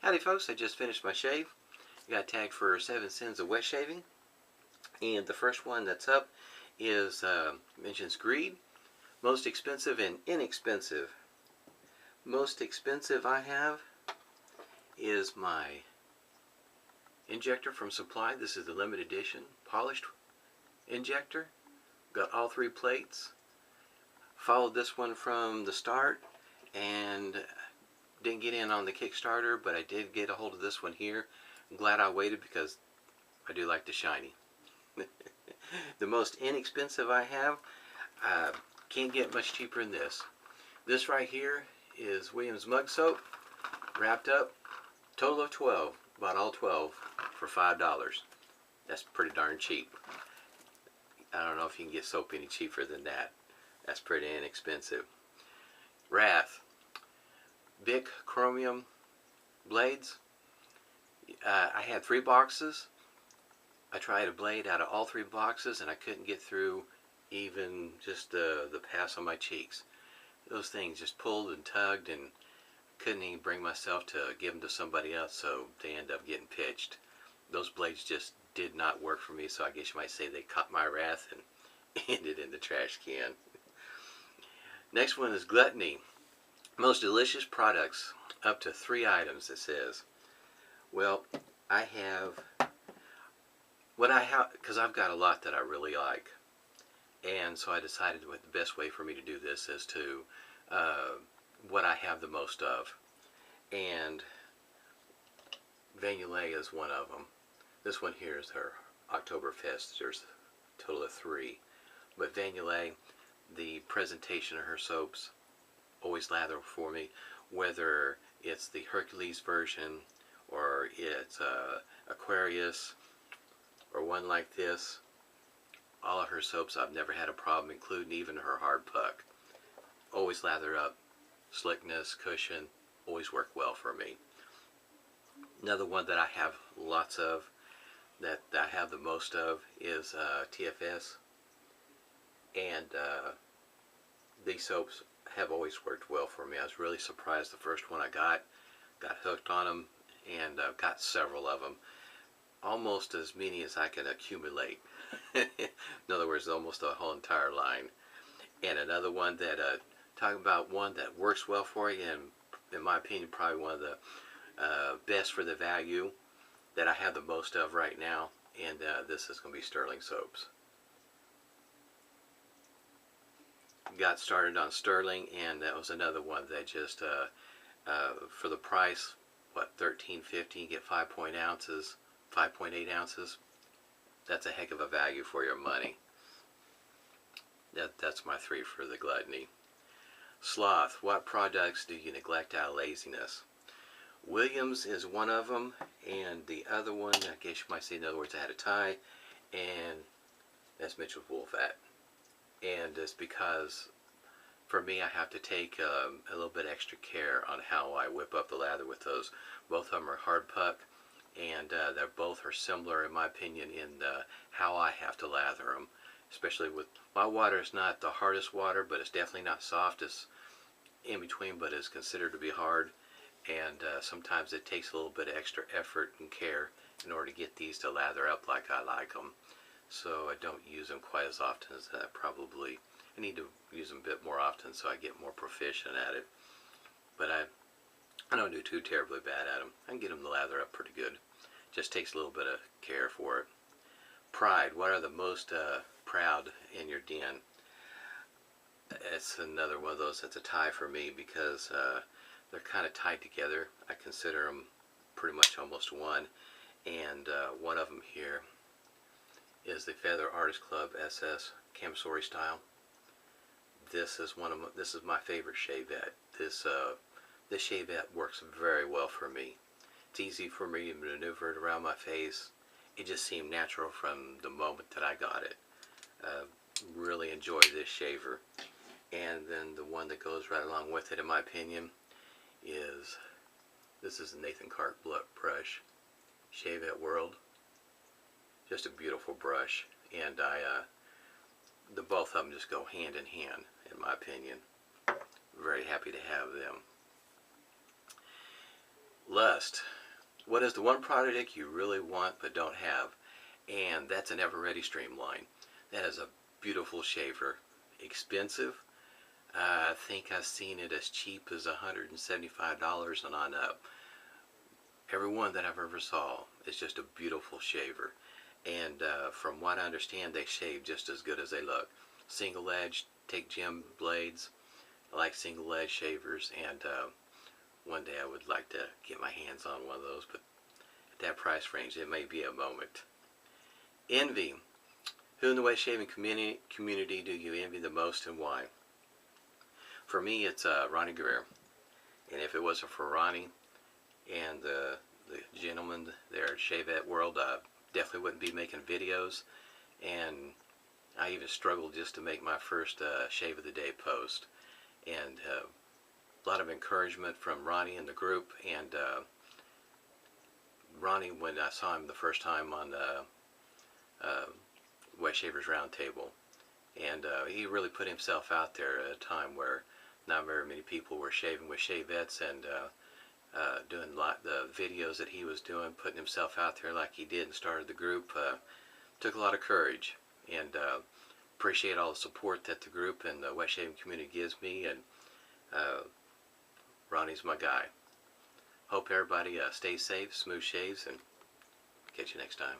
Howdy folks, I just finished my shave. I got tagged for 7 sins of wet shaving. And the first one that's up is, mentions greed. Most expensive and inexpensive. Most expensive I have is my Injector from Supply. This is the limited edition polished Injector. Got all 3 plates. Followed this one from the start and didn't get in on the Kickstarter, but I did get a hold of this one here. I'm glad I waited because I do like the shiny. The most inexpensive I have, can't get much cheaper than this. This right here is Williams mug soap, wrapped up, total of 12. Bought all 12 for $5. That's pretty darn cheap. I don't know if you can get soap any cheaper than that. That's pretty inexpensive. Wrath Bic chromium blades. I had 3 boxes. I tried a blade out of all 3 boxes and I couldn't get through even just the pass on my cheeks. Those things just pulled and tugged and couldn't even bring myself to give them to somebody else, so they end up getting pitched. Those blades just did not work for me, so I guess you might say they caught my wrath and ended in the trash can. Next one is Gluttony. Most delicious products, up to 3 items it says. Well, I have what I have, because I've got a lot that I really like, and so I decided what the best way for me to do this is to what I have the most of, and Vanillé is one of them. This one here is her Oktoberfest. There's a total of 3, but Vanillé, the presentation of her soaps always lather for me, whether it's the Hercules version or it's Aquarius or one like this. All of her soaps I've never had a problem, including even her hard puck. Always lather up, slickness, cushion, always work well for me. Another one that I have lots of, that I have the most of, is TFS, and these soaps have always worked well for me. I was really surprised the first one I got hooked on them, and got several of them, almost as many as I can accumulate. In other words, almost a whole entire line. And another one that, talking about one that works well for you, and in my opinion probably one of the best for the value that I have the most of right now, and this is going to be Sterling soaps. Got started on Sterling, and that was another one that just for the price, what, $13.50, you get 5.8 ounces. That's a heck of a value for your money. That's my 3 for the Gluttony. Sloth. What products do you neglect out of laziness? Williams is one of them, and the other one, I guess you might say, in other words, I had a tie, and that's Mitchell's Wool Fat. And it's because, for me, I have to take a little bit extra care on how I whip up the lather with those. Both of them are hard puck, and they're both are similar, in my opinion, in how I have to lather them. Especially with my water is not the hardest water, but it's definitely not soft. It's in between, but it's considered to be hard. And sometimes it takes a little bit of extra effort and care in order to get these to lather up like I like them. So I don't use them quite as often as I probably. I need to use them a bit more often so I get more proficient at it. But I don't do too terribly bad at them. I can get them to lather up pretty good. Just takes a little bit of care for it. Pride. What are the most proud in your den? It's another one of those that's a tie for me, because they're kind of tied together. I consider them pretty much almost one. And one of them here is the Feather Artist Club SS Camisori style. This is my favorite shavette. This shavette works very well for me. It's easy for me to maneuver it around my face. It just seemed natural from the moment that I got it. Really enjoy this shaver. And then the one that goes right along with it, in my opinion, is this is the Nathan Clark brush, Shavette World. Just a beautiful brush, and the both of them just go hand in hand, in my opinion. Very happy to have them. Lust. What is the one product you really want but don't have? And that's an Ever-Ready Streamline. That is a beautiful shaver. Expensive. I think I've seen it as cheap as $175 and on up. Every one that I've ever saw is just a beautiful shaver. And from what I understand, they shave just as good as they look. Single edge, take gem blades. I like single edge shavers, and one day I would like to get my hands on one of those, but at that price range it may be a moment. Envy. Who in the wet shaving community do you envy the most, and why? For me, it's Ronnie Guerrero. And if it wasn't for Ronnie and the gentleman there at Shavette World, I definitely wouldn't be making videos. And I even struggled just to make my first Shave of the Day post. And a lot of encouragement from Ronnie and the group. And Ronnie, when I saw him the first time on Wet Shavers Roundtable, and he really put himself out there at a time where not very many people were shaving with shavettes, and doing the videos that he was doing, putting himself out there like he did and started the group, took a lot of courage. And appreciate all the support that the group and the wet shaving community gives me, and Ronnie's my guy. Hope everybody stays safe, smooth shaves, and catch you next time.